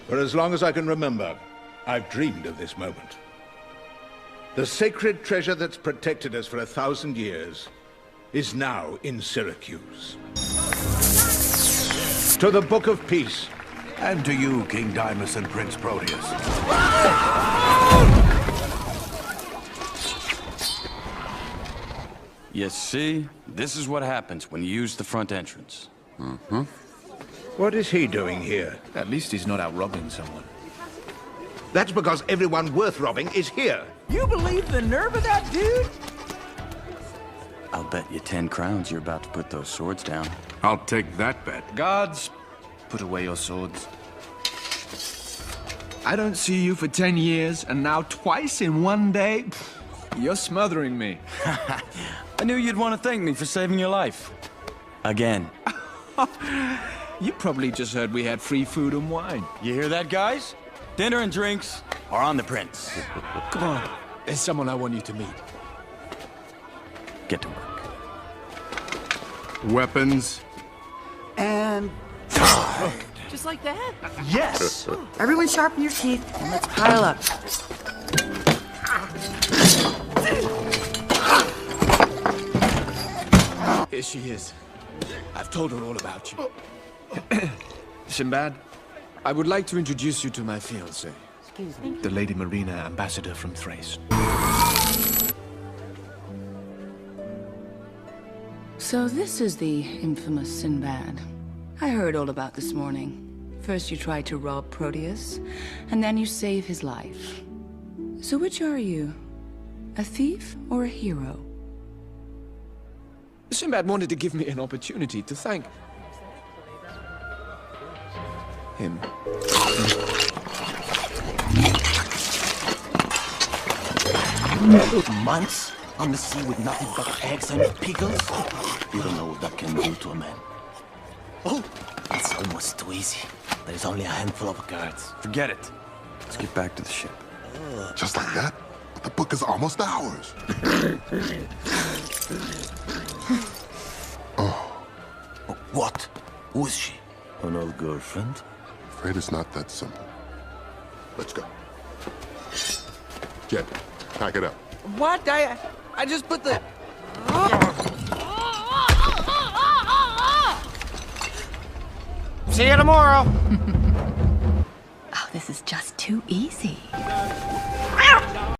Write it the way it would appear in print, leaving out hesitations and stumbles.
For as long as I can remember, I've dreamed of this moment. The sacred treasure that's protected us for 1,000 years is now in Syracuse. To the Book of Peace. And to you, King Dimas and Prince Proteus. You see, this is what happens when you use the front entrance. What is he doing here? At least he's not out robbing someone. That's because everyone worth robbing is here. You believe the nerve of that dude? I'll bet you 10 crowns you're about to put those swords down. I'll take that bet. Guards, put away your swords. I don't see you for 10 years, and now twice in one day? You're smothering me. I knew you'd want to thank me for saving your life. Again. You probably just heard we had free food and wine. You hear that, guys? Dinner and drinks are on the prince. Come on. There's someone I want you to meet. Get to work. Weapons. And... Just like that? Yes! everyone sharpen your teeth and let's pile up. Here she is. I've told her all about you. Sinbad, I would like to introduce you to my fiancée, Excuse me. the Lady Marina, ambassador from Thrace. So this is the infamous Sinbad. I heard all about this morning. First you tried to rob Proteus, and then you save his life. So which are you? A thief or a hero? Sinbad wanted to give me an opportunity to thank him. Months on the sea with nothing but eggs and pickles? You don't know what that can do to a man. Oh, it's almost too easy. There's only a handful of guards. Forget it. Let's get back to the ship. Just like that? The book is almost ours. What? Who is she? An old girlfriend? Afraid it's not that simple. Let's go. Jet, pack it up. What? I just put the... See you tomorrow. Oh, this is just too easy.